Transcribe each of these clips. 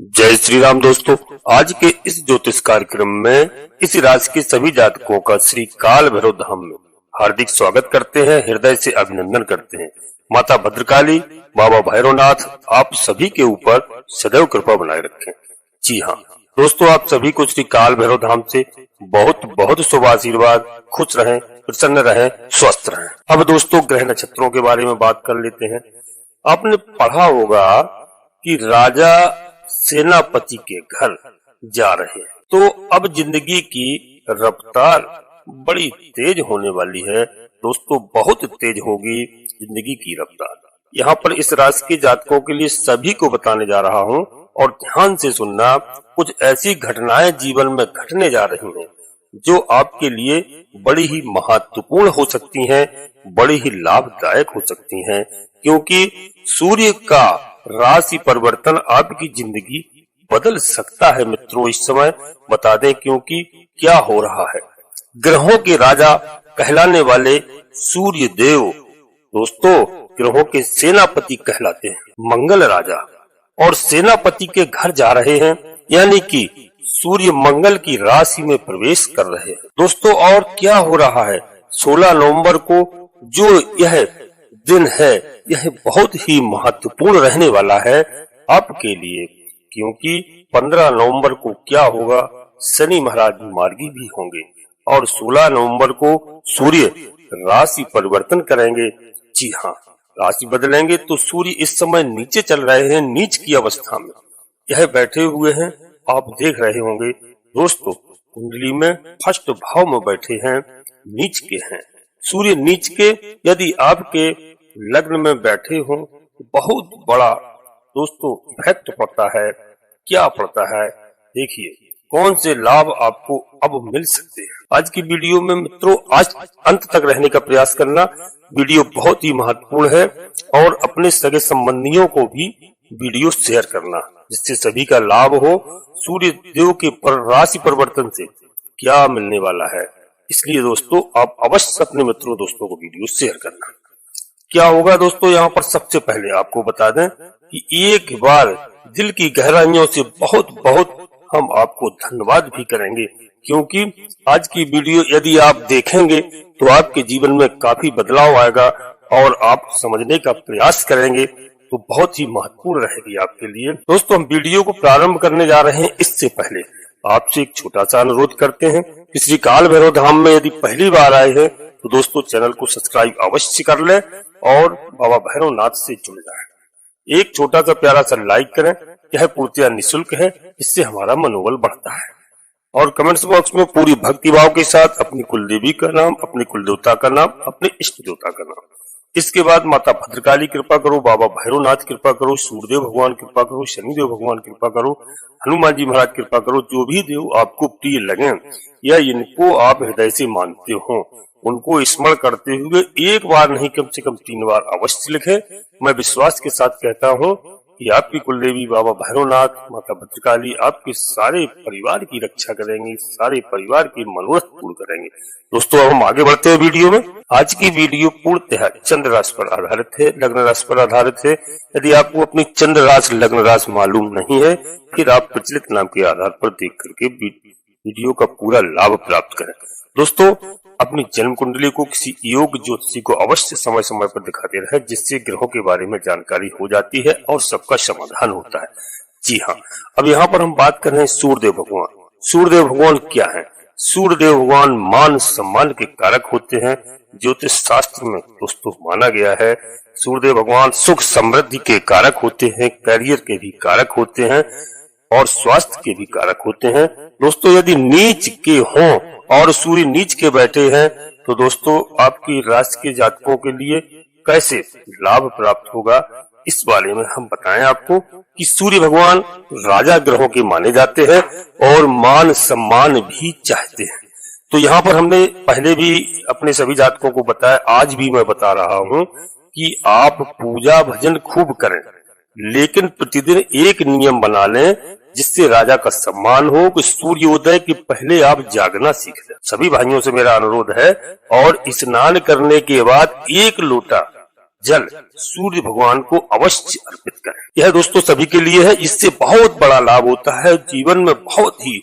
जय श्री राम दोस्तों। आज के इस ज्योतिष कार्यक्रम में इस राशि के सभी जातकों का श्री काल भैरव धाम में हार्दिक स्वागत करते हैं, हृदय से अभिनंदन करते हैं। माता भद्रकाली, बाबा भैरवनाथ आप सभी के ऊपर सदैव कृपा बनाए रखें। जी हाँ दोस्तों, आप सभी को श्री काल भैरव धाम से बहुत बहुत शुभ आशीर्वाद। खुश रहें, प्रसन्न रहें, स्वस्थ रहें। अब दोस्तों ग्रह नक्षत्रों के बारे में बात कर लेते हैं। आपने पढ़ा होगा कि राजा सेनापति के घर जा रहे हैं, तो अब जिंदगी की रफ्तार बड़ी तेज होने वाली है दोस्तों, बहुत तेज होगी जिंदगी की रफ्तार। यहाँ पर इस राशि के जातकों के लिए सभी को बताने जा रहा हूँ और ध्यान से सुनना। कुछ ऐसी घटनाएं जीवन में घटने जा रही हैं जो आपके लिए बड़ी ही महत्वपूर्ण हो सकती हैं, बड़ी ही लाभदायक हो सकती हैं, क्योंकि सूर्य का राशि परिवर्तन आपकी जिंदगी बदल सकता है। मित्रों इस समय बता दें क्योंकि क्या हो रहा है। ग्रहों के राजा कहलाने वाले सूर्य देव दोस्तों ग्रहों के सेनापति कहलाते हैं। मंगल राजा और सेनापति के घर जा रहे हैं, यानी कि सूर्य मंगल की राशि में प्रवेश कर रहे हैं दोस्तों। और क्या हो रहा है 16 नवंबर को जो यह दिन है, यह बहुत ही महत्वपूर्ण रहने वाला है आपके लिए, क्योंकि 15 नवंबर को क्या होगा, शनि महाराज मार्गी भी होंगे और 16 नवंबर को सूर्य राशि परिवर्तन करेंगे। जी हाँ, राशि बदलेंगे तो सूर्य इस समय नीचे चल रहे हैं, नीच की अवस्था में यह बैठे हुए हैं। आप देख रहे होंगे दोस्तों कुंडली में फर्स्ट भाव में बैठे हैं, नीच के हैं सूर्य। नीच के यदि आपके लग्न में बैठे हो तो बहुत बड़ा दोस्तों इफेक्ट पड़ता है। क्या पड़ता है देखिए, कौन से लाभ आपको अब मिल सकते हैं। आज की वीडियो में मित्रों आज अंत तक रहने का प्रयास करना। वीडियो बहुत ही महत्वपूर्ण है और अपने सगे संबंधियों को भी वीडियो शेयर करना, जिससे सभी का लाभ हो। सूर्य देव के राशि परिवर्तन से क्या मिलने वाला है, इसलिए दोस्तों आप अवश्य अपने मित्रों दोस्तों को वीडियो शेयर करना। क्या होगा दोस्तों, यहाँ पर सबसे पहले आपको बता दें कि एक बार दिल की गहराइयों से बहुत बहुत हम आपको धन्यवाद भी करेंगे, क्योंकि आज की वीडियो यदि आप देखेंगे तो आपके जीवन में काफी बदलाव आएगा और आप समझने का प्रयास करेंगे तो बहुत ही महत्वपूर्ण रहेगी आपके लिए। दोस्तों हम वीडियो को प्रारंभ करने जा रहे हैं, इससे पहले आपसे एक छोटा सा अनुरोध करते हैं कि श्री काल भैरव धाम में यदि पहली बार आए हैं तो दोस्तों चैनल को सब्सक्राइब अवश्य कर लें और बाबा भैरवनाथ से जुड़ जाएं। एक छोटा सा प्यारा सा लाइक करें, यह पूर्णतः निःशुल्क है, इससे हमारा मनोबल बढ़ता है। और कमेंट्स बॉक्स में पूरी भक्ति भाव के साथ अपनी कुल देवी का नाम, अपने कुल देवता का नाम, अपने इष्ट देवता का नाम, इसके बाद माता भद्रकाली कृपा करो, बाबा भैरवनाथ कृपा करो, सूर्यदेव भगवान कृपा करो, शनिदेव भगवान कृपा करो, हनुमान जी महाराज कृपा करो। जो भी देव आपको प्रिय लगे या इनको आप हृदय से मानते हो, उनको स्मरण करते हुए एक बार नहीं कम से कम 3 बार अवश्य लिखें। मैं विश्वास के साथ कहता हूँ कि आपकी कुलदेवी बाबा भैरवनाथ, माता भद्रकाली आपके सारे परिवार की रक्षा करेंगे, सारे परिवार की मनोरथ पूर्ण करेंगे। दोस्तों अब हम आगे बढ़ते हैं वीडियो में। आज की वीडियो पूर्णतः चंद्र राशि पर आधारित है, लग्न राशि पर आधारित है। यदि आपको अपनी चंद्र राशि लग्न राशि मालूम नहीं है, फिर आप प्रचलित नाम के आधार पर देख करके वीडियो का पूरा लाभ प्राप्त करें। दोस्तों अपनी जन्म कुंडली को किसी योग ज्योतिषी को अवश्य समय समय पर दिखाते रहे, जिससे ग्रहों के बारे में जानकारी हो जाती है और सबका समाधान होता है। जी हाँ, अब यहाँ पर हम बात कर रहे हैं सूर्यदेव भगवान। सूर्यदेव भगवान क्या है? सूर्यदेव भगवान मान सम्मान के कारक होते हैं। ज्योतिष शास्त्र में दोस्तों माना गया है सूर्यदेव भगवान सुख समृद्धि के कारक होते हैं, करियर के भी कारक होते हैं और स्वास्थ्य के भी कारक होते हैं। दोस्तों यदि नीच के हों और सूर्य नीच के बैठे हैं तो दोस्तों आपकी राशि के जातकों के लिए कैसे लाभ प्राप्त होगा, इस बारे में हम बताएं आपको कि सूर्य भगवान राजा ग्रहों के माने जाते हैं और मान सम्मान भी चाहते हैं। तो यहाँ पर हमने पहले भी अपने सभी जातकों को बताया, आज भी मैं बता रहा हूँ कि आप पूजा भजन खूब करें, लेकिन प्रतिदिन एक नियम बना लें जिससे राजा का सम्मान हो कि सूर्योदय के पहले आप जागना सीख लें। सभी भाइयों से मेरा अनुरोध है और स्नान करने के बाद 1 लोटा जल सूर्य भगवान को अवश्य अर्पित करें। यह दोस्तों सभी के लिए है, इससे बहुत बड़ा लाभ होता है। जीवन में बहुत ही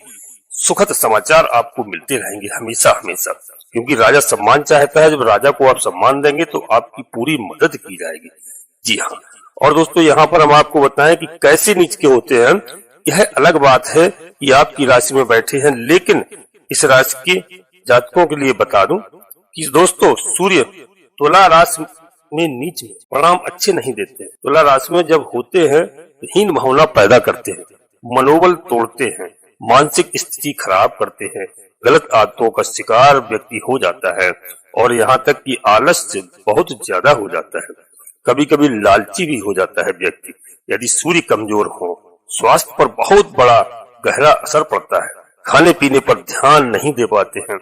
सुखद समाचार आपको मिलते रहेंगे हमेशा हमेशा, क्योंकि राजा सम्मान चाहता है। जब राजा को आप सम्मान देंगे तो आपकी पूरी मदद की जाएगी। जी हाँ, और दोस्तों यहाँ पर हम आपको बताएं कि कैसे नीच के होते हैं। यह अलग बात है कि आपकी राशि में बैठे हैं, लेकिन इस राशि के जातकों के लिए बता दूं कि दोस्तों सूर्य तुला राशि में नीच में परिणाम अच्छे नहीं देते। तुला राशि में जब होते हैं तो हीन भावना पैदा करते हैं, मनोबल तोड़ते हैं, मानसिक स्थिति खराब करते हैं, गलत आदतों का शिकार व्यक्ति हो जाता है और यहाँ तक कि आलस्य बहुत ज्यादा हो जाता है। कभी कभी लालची भी हो जाता है व्यक्ति। यदि सूर्य कमजोर हो, स्वास्थ्य पर बहुत बड़ा गहरा असर पड़ता है। खाने पीने पर ध्यान नहीं दे पाते हैं,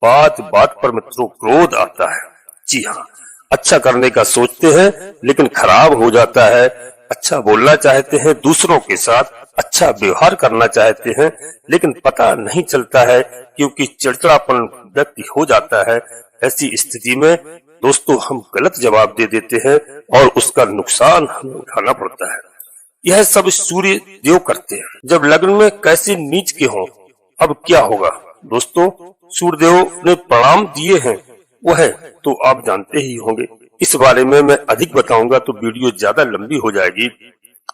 बात बात पर मित्रों क्रोध आता है। जी हाँ, अच्छा करने का सोचते हैं लेकिन खराब हो जाता है। अच्छा बोलना चाहते हैं, दूसरों के साथ अच्छा व्यवहार करना चाहते हैं, लेकिन पता नहीं चलता है क्योंकि चिड़चिड़ापन व्यक्ति हो जाता है। ऐसी स्थिति में दोस्तों हम गलत जवाब दे देते हैं और उसका नुकसान हमें उठाना पड़ता है। यह सब सूर्य देव करते हैं। जब लग्न में कैसे नीच के हों, अब क्या होगा दोस्तों, सूर्य देव ने प्रणाम दिए हैं वो है तो आप जानते ही होंगे। इस बारे में मैं अधिक बताऊंगा तो वीडियो ज्यादा लंबी हो जाएगी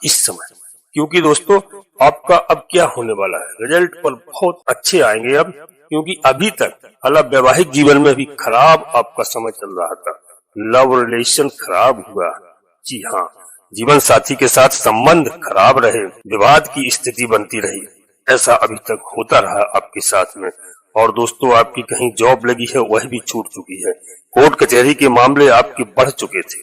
इस समय, क्योंकि दोस्तों आपका अब क्या होने वाला है, रिजल्ट पर बहुत अच्छे आएंगे अब, क्योंकि अभी तक हालांकि वैवाहिक जीवन में भी खराब आपका समय चल रहा था। लव रिलेशन खराब हुआ। जी हाँ, जीवन साथी के साथ संबंध खराब रहे, विवाद की स्थिति बनती रही। ऐसा अभी तक होता रहा आपके साथ में। और दोस्तों आपकी कहीं जॉब लगी है वह भी छूट चुकी है। कोर्ट कचहरी के मामले आपके बढ़ चुके थे।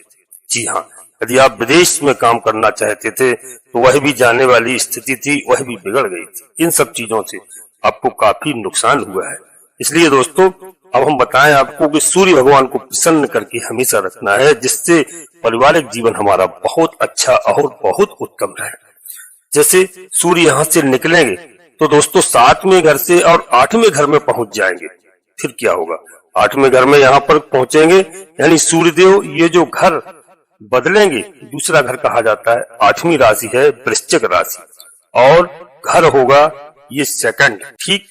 जी हाँ, यदि आप विदेश में काम करना चाहते थे तो वह भी जाने वाली स्थिति थी, वह भी बिगड़ गई थी। इन सब चीजों से आपको काफी नुकसान हुआ है। इसलिए दोस्तों अब हम बताएं आपको कि सूर्य भगवान को प्रसन्न करके हमेशा रखना है, जिससे पारिवारिक जीवन हमारा बहुत अच्छा और बहुत उत्तम रहे। जैसे सूर्य यहाँ से निकलेंगे तो दोस्तों 7वें घर से और 8वें घर में पहुंच जाएंगे। फिर क्या होगा, 8वें घर में यहाँ पर पहुंचेंगे यानी सूर्यदेव ये जो घर बदलेंगे, दूसरा घर कहा जाता है। 8वीं राशि है वृश्चिक राशि और घर होगा ये सेकंड, ठीक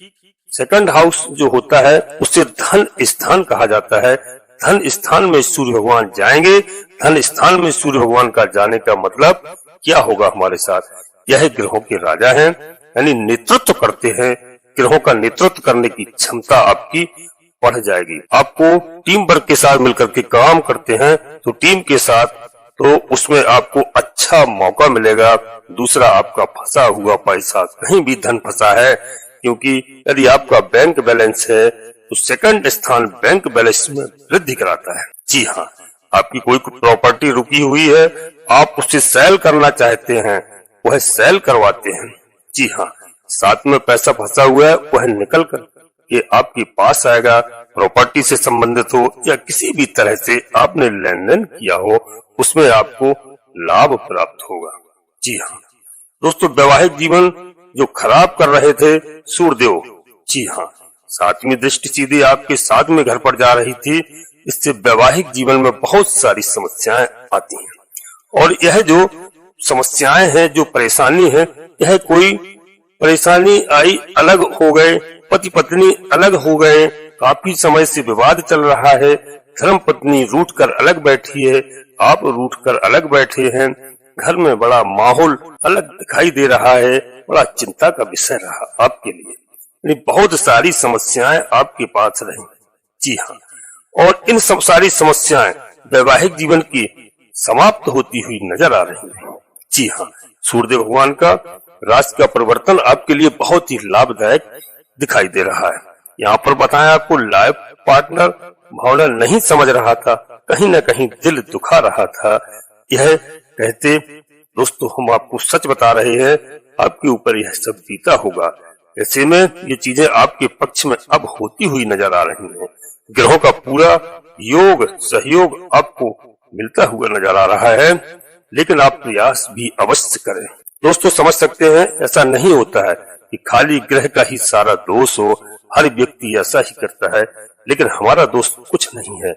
सेकंड हाउस जो होता है उसे धन स्थान कहा जाता है। धन स्थान में सूर्य भगवान जाएंगे। धन स्थान में सूर्य भगवान का जाने का मतलब क्या होगा हमारे साथ, यह ग्रहों के राजा हैं, यानी नेतृत्व करते हैं। ग्रहों का नेतृत्व करने की क्षमता आपकी बढ़ जाएगी। आपको टीम वर्क के साथ मिलकर के काम करते हैं तो टीम के साथ तो उसमें आपको अच्छा मौका मिलेगा। दूसरा आपका फंसा हुआ पैसा, कहीं भी धन फंसा है, क्योंकि यदि आपका बैंक बैलेंस है तो सेकंड स्थान बैंक बैलेंस में वृद्धि कराता है। जी हाँ, आपकी कोई प्रॉपर्टी रुकी हुई है, आप उसे सेल करना चाहते हैं, वह सेल करवाते हैं। जी हाँ, साथ में पैसा फंसा हुआ है वह निकल कर के आपके पास आएगा। प्रॉपर्टी से संबंधित हो या किसी भी तरह से आपने लेन देन किया हो उसमें आपको लाभ प्राप्त होगा। जी हाँ दोस्तों, वैवाहिक जीवन जो खराब कर रहे थे सूर्यदेव, जी हाँ 7वीं दृष्टि सीधी आपके 7वें घर पर जा रही थी। इससे वैवाहिक जीवन में बहुत सारी समस्याएं आती हैं और यह जो समस्याएं हैं, जो परेशानी है, यह कोई परेशानी आई अलग हो गए, पति पत्नी अलग हो गए, काफी समय से विवाद चल रहा है, धर्म पत्नी रूठ कर अलग बैठी है, आप रूठ कर अलग बैठे हैं, घर में बड़ा माहौल अलग दिखाई दे रहा है, बड़ा चिंता का विषय रहा आपके लिए। बहुत सारी समस्याएं आपके पास रही। जी हाँ, और इन सब सारी समस्याएं वैवाहिक जीवन की समाप्त होती हुई नजर आ रही है। जी हाँ, सूर्यदेव भगवान का राशि का परिवर्तन आपके लिए बहुत ही लाभदायक दिखाई दे रहा है। यहाँ पर बताया आपको लाइफ पार्टनर भावना नहीं समझ रहा था, कहीं न कहीं दिल दुखा रहा था। यह कहते दोस्तों हम आपको सच बता रहे हैं, आपके ऊपर यह सब बीता होगा। ऐसे में ये चीजें आपके पक्ष में अब होती हुई नजर आ रही हैं। ग्रहों का पूरा योग सहयोग आपको मिलता हुआ नजर आ रहा है, लेकिन आप प्रयास भी अवश्य करें। दोस्तों समझ सकते हैं ऐसा नहीं होता है कि खाली ग्रह का ही सारा दोष हो, हर व्यक्ति ऐसा ही करता है, लेकिन हमारा दोष कुछ नहीं है।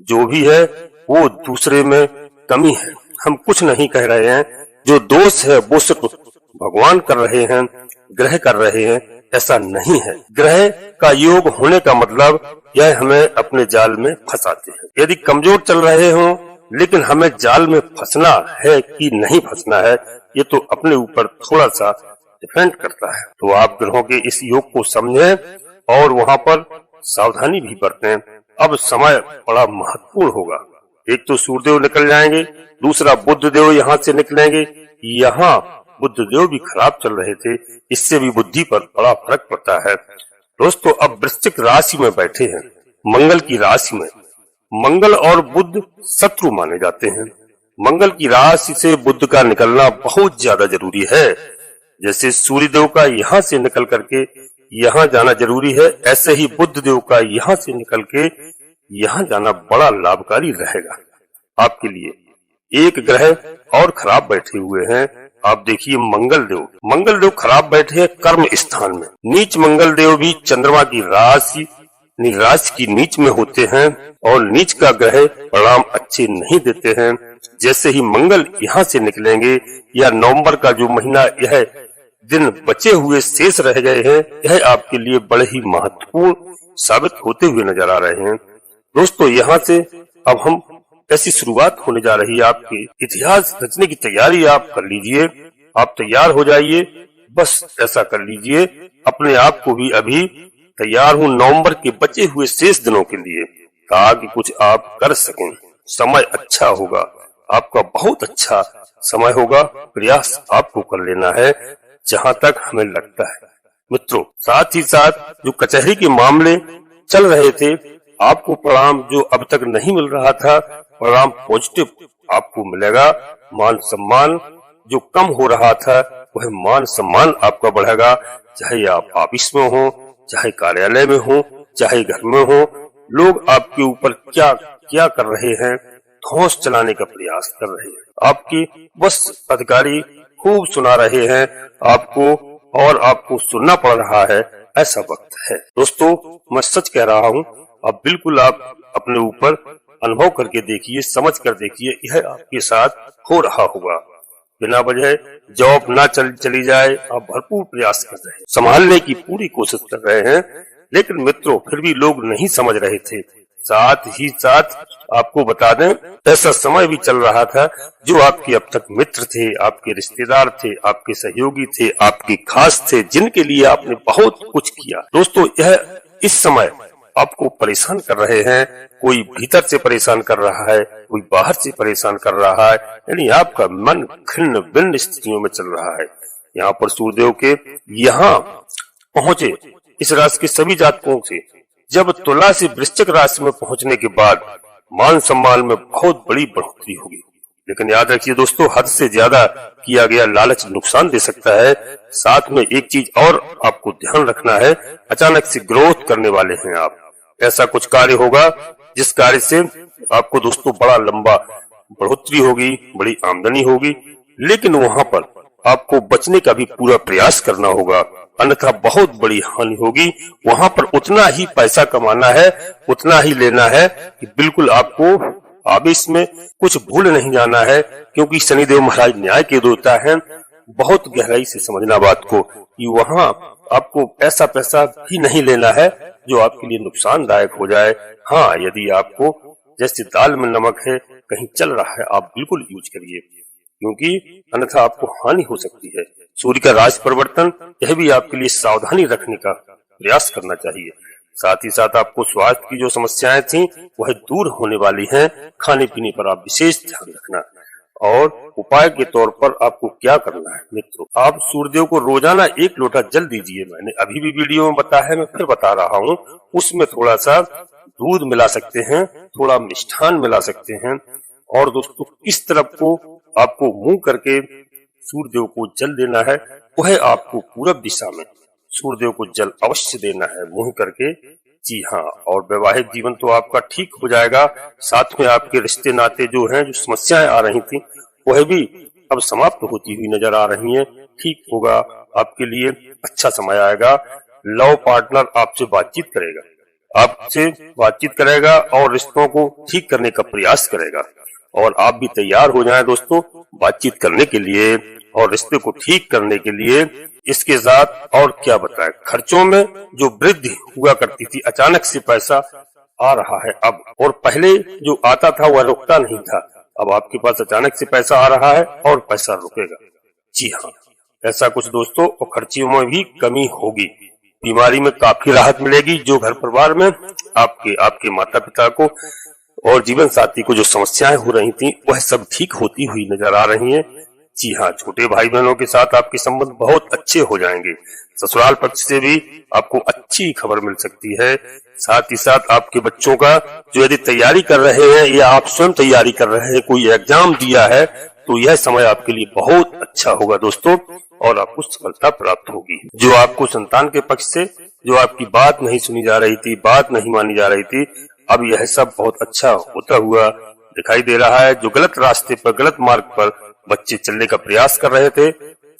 जो भी है वो दूसरे में कमी है। हम कुछ नहीं कह रहे हैं, जो दोष है वो सिर्फ भगवान कर रहे हैं, ग्रह कर रहे हैं, ऐसा नहीं है। ग्रह का योग होने का मतलब यह हमें अपने जाल में फंसाते हैं। यदि कमजोर चल रहे हो लेकिन हमें जाल में फंसना है कि नहीं फंसना है, ये तो अपने ऊपर थोड़ा सा डिपेंड करता है। तो आप ग्रहों के इस योग को समझें और वहाँ पर सावधानी भी बरतें। अब समय बड़ा महत्वपूर्ण होगा। एक तो सूर्यदेव निकल जाएंगे, दूसरा बुध देव यहाँ से निकलेंगे। यहाँ बुध देव भी खराब चल रहे थे, इससे भी बुद्धि पर बड़ा फर्क पड़ता है। दोस्तों, अब वृश्चिक राशि में बैठे हैं, मंगल की राशि में। मंगल और बुध शत्रु माने जाते हैं। मंगल की राशि से बुध का निकलना बहुत ज्यादा जरूरी है। जैसे सूर्य देव का यहाँ से निकल करके यहाँ जाना जरूरी है, ऐसे ही बुध देव का यहाँ से निकल के यहाँ जाना बड़ा लाभकारी रहेगा आपके लिए। एक ग्रह और खराब बैठे हुए हैं। आप देखिए मंगल देव खराब बैठे हैं कर्म स्थान में। नीच मंगल देव भी चंद्रमा की राशि की नीच में होते हैं और नीच का ग्रह परिणाम अच्छे नहीं देते हैं। जैसे ही मंगल यहाँ से निकलेंगे या नवंबर का जो महीना यह दिन बचे हुए शेष रह गए हैं, यह आपके लिए बड़े ही महत्वपूर्ण साबित होते हुए नजर आ रहे हैं। दोस्तों, यहाँ से अब हम ऐसी शुरुआत होने जा रही है। आपके इतिहास रचने की तैयारी आप कर लीजिए, आप तैयार हो जाइए, बस ऐसा कर लीजिए। अपने आप को भी अभी तैयार हूँ नवंबर के बचे हुए शेष दिनों के लिए, ताकि कुछ आप कर सकें। समय अच्छा होगा, आपका बहुत अच्छा समय होगा। प्रयास आपको कर लेना है जहाँ तक हमें लगता है। मित्रों, साथ ही साथ जो कचहरी के मामले चल रहे थे, आपको परिणाम जो अब तक नहीं मिल रहा था, परिणाम पॉजिटिव आपको मिलेगा। मान सम्मान जो कम हो रहा था, वह मान सम्मान आपका बढ़ेगा। चाहे आप ऑफिस में हो, चाहे कार्यालय में हो, चाहे घर में हो, लोग आपके ऊपर क्या क्या कर रहे हैं, धौंस चलाने का प्रयास कर रहे हैं। आपके बस अधिकारी खूब सुना रहे हैं आपको और आपको सुनना पड़ रहा है। ऐसा वक्त है दोस्तों, मैं सच कह रहा हूँ। अब बिल्कुल आप अपने ऊपर अनुभव करके देखिए, समझ कर देखिए, यह आपके साथ हो रहा होगा। बिना वजह जॉब ना चली जाए, आप भरपूर प्रयास कर रहे हैं, संभालने की पूरी कोशिश कर रहे हैं, लेकिन मित्रों फिर भी लोग नहीं समझ रहे थे। साथ ही साथ आपको बता दें, ऐसा समय भी चल रहा था जो आपके अब तक मित्र थे, आपके रिश्तेदार थे, आपके सहयोगी थे, आपके खास थे, जिनके लिए आपने बहुत कुछ किया। दोस्तों, यह इस समय आपको परेशान कर रहे हैं। कोई भीतर से परेशान कर रहा है, कोई बाहर से परेशान कर रहा है, यानी आपका मन खिन्न भिन्न स्थितियों में चल रहा है। यहाँ पर सूर्यदेव के यहाँ पहुंचे इस राशि के सभी जातकों से जब तुला से वृश्चिक राशि में पहुंचने के बाद मान सम्मान में बहुत बड़ी बढ़ोतरी होगी। लेकिन याद रखिए दोस्तों, हद से ज्यादा किया गया लालच नुकसान दे सकता है। साथ में एक चीज और आपको ध्यान रखना है, अचानक से ग्रोथ करने वाले हैं आप। ऐसा कुछ कार्य होगा जिस कार्य से आपको दोस्तों बड़ा लंबा बढ़ोतरी होगी, बड़ी आमदनी होगी, लेकिन वहां पर आपको बचने का भी पूरा प्रयास करना होगा, अन्यथा बहुत बड़ी हानि होगी। वहां पर उतना ही पैसा कमाना है, उतना ही लेना है कि बिल्कुल आपको आवेश में कुछ भूल नहीं जाना है, क्योंकि शनिदेव महाराज न्याय के देवता हैं। बहुत गहराई से समझना बात को कि वहां आपको ऐसा पैसा भी नहीं लेना है जो आपके लिए नुकसानदायक हो जाए। हाँ, यदि आपको जैसे दाल में नमक है कहीं चल रहा है, आप बिल्कुल यूज करिए, क्योंकि अन्यथा आपको हानि हो सकती है। सूर्य का राशि परिवर्तन, यह भी आपके लिए सावधानी रखने का प्रयास करना चाहिए। साथ ही साथ आपको स्वास्थ्य की जो समस्याएं थी वह दूर होने वाली हैं। खाने पीने पर आप विशेष ध्यान रखना। और उपाय के तौर पर आपको क्या करना है मित्रों, आप सूर्यदेव को रोजाना 1 लोटा जल दीजिए। मैंने अभी भी वीडियो में बताया है, मैं फिर बता रहा हूँ। उसमें थोड़ा सा दूध मिला सकते हैं, थोड़ा मिष्ठान मिला सकते हैं। और दोस्तों, किस तरफ को आपको मुंह करके सूर्यदेव को जल देना है, वह आपको पूरब दिशा में सूर्यदेव को जल अवश्य देना है, मुंह करके। जी हाँ, और वैवाहिक जीवन तो आपका ठीक हो जाएगा। साथ में आपके रिश्ते नाते जो हैं, जो समस्याएं आ रही थी, वह भी अब समाप्त होती हुई नजर आ रही हैं। ठीक होगा, आपके लिए अच्छा समय आएगा। लव पार्टनर आपसे बातचीत करेगा और रिश्तों को ठीक करने का प्रयास करेगा। और आप भी तैयार हो जाएं दोस्तों बातचीत करने के लिए और रिश्ते को ठीक करने के लिए। इसके साथ और क्या बताएं, खर्चों में जो वृद्धि हुआ करती थी, अचानक से पैसा आ रहा है अब, और पहले जो आता था वह रुकता नहीं था। अब आपके पास अचानक से पैसा आ रहा है और पैसा रुकेगा। जी हाँ, ऐसा कुछ दोस्तों। और खर्चों में भी कमी होगी, बीमारी में काफी राहत मिलेगी। जो घर परिवार में आपके माता पिता को और जीवन साथी को जो समस्याएं हो रही थी वह सब ठीक होती हुई नजर आ रही हैं। जी हाँ, छोटे भाई बहनों के साथ आपके संबंध बहुत अच्छे हो जाएंगे। ससुराल पक्ष से भी आपको अच्छी खबर मिल सकती है। साथ ही साथ आपके बच्चों का जो यदि तैयारी कर रहे हैं या आप स्वयं तैयारी कर रहे हैं, कोई एग्जाम दिया है, तो यह समय आपके लिए बहुत अच्छा होगा दोस्तों और आपको सफलता प्राप्त होगी। जो आपको संतान के पक्ष से जो आपकी बात नहीं सुनी जा रही थी, बात नहीं मानी जा रही थी, अब यह सब बहुत अच्छा होता हुआ दिखाई दे रहा है। जो गलत रास्ते पर, गलत मार्ग पर बच्चे चलने का प्रयास कर रहे थे,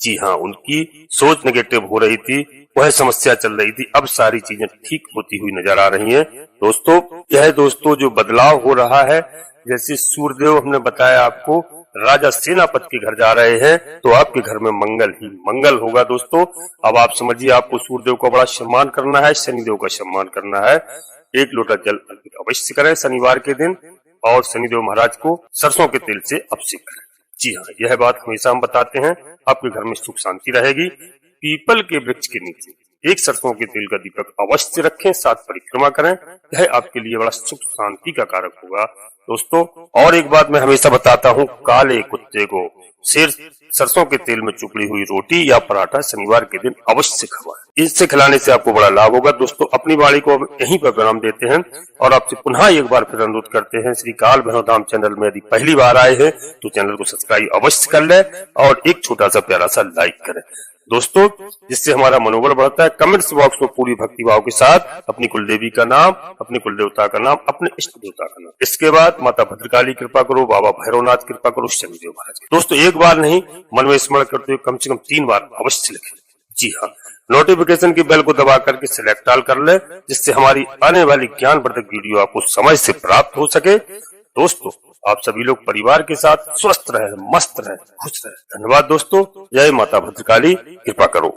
जी हाँ, उनकी सोच नेगेटिव हो रही थी, वह समस्या चल रही थी, अब सारी चीजें ठीक होती हुई नजर आ रही हैं दोस्तों। यह दोस्तों जो बदलाव हो रहा है, जैसे सूर्यदेव हमने बताया आपको राजा सेनापति के घर जा रहे हैं, तो आपके घर में मंगल ही मंगल होगा दोस्तों। अब आप समझिए, आपको सूर्यदेव का बड़ा सम्मान करना है, शनिदेव का सम्मान करना है। 1 लोटा जल अर्पित अवश्य करें शनिवार के दिन और शनिदेव महाराज को सरसों के तेल से अभिषेक करें। जी हाँ, यह बात हमेशा हम बताते हैं, आपके घर में सुख शांति रहेगी। पीपल के वृक्ष के नीचे एक सरसों के तेल का दीपक अवश्य रखें, साथ परिक्रमा करें, यह आपके लिए बड़ा सुख शांति का कारक होगा दोस्तों। और एक बात मैं हमेशा बताता हूँ, काले कुत्ते को सरसों के तेल में चुपड़ी हुई रोटी या पराठा शनिवार के दिन अवश्य खिलाएं। इससे खिलाने से आपको बड़ा लाभ होगा दोस्तों। अपनी वाणी को यहीं पर विराम देते हैं और आपसे पुनः एक बार फिर अनुरोध करते हैं, श्री काल भैरव धाम चैनल में यदि पहली बार आए हैं तो चैनल को सब्सक्राइब अवश्य कर लें और एक छोटा सा प्यारा सा लाइक करें दोस्तों, जिससे हमारा मनोबल बढ़ता है। कमेंट्स बॉक्स में पूरी भक्ति भाव के साथ अपनी कुल देवी का नाम, अपने कुल देवता का नाम, अपने इष्ट देवता का नाम, इसके बाद माता भद्रकाली कृपा करो, बाबा भैरवनाथ कृपा करो, शनिदेव महाराज दोस्तों एक बार नहीं, मन में स्मरण करते हुए कम से कम 3 बार अवश्य लिखें। जी हाँ, नोटिफिकेशन की बेल को दबा करके सिलेक्ट ऑल कर ले, जिससे हमारी आने वाली ज्ञानवर्धक वीडियो आपको समय से प्राप्त हो सके। दोस्तों आप सभी लोग परिवार के साथ स्वस्थ रहे, मस्त रहे, खुश रहे। धन्यवाद दोस्तों। जय माता भद्रकाली, कृपा करो।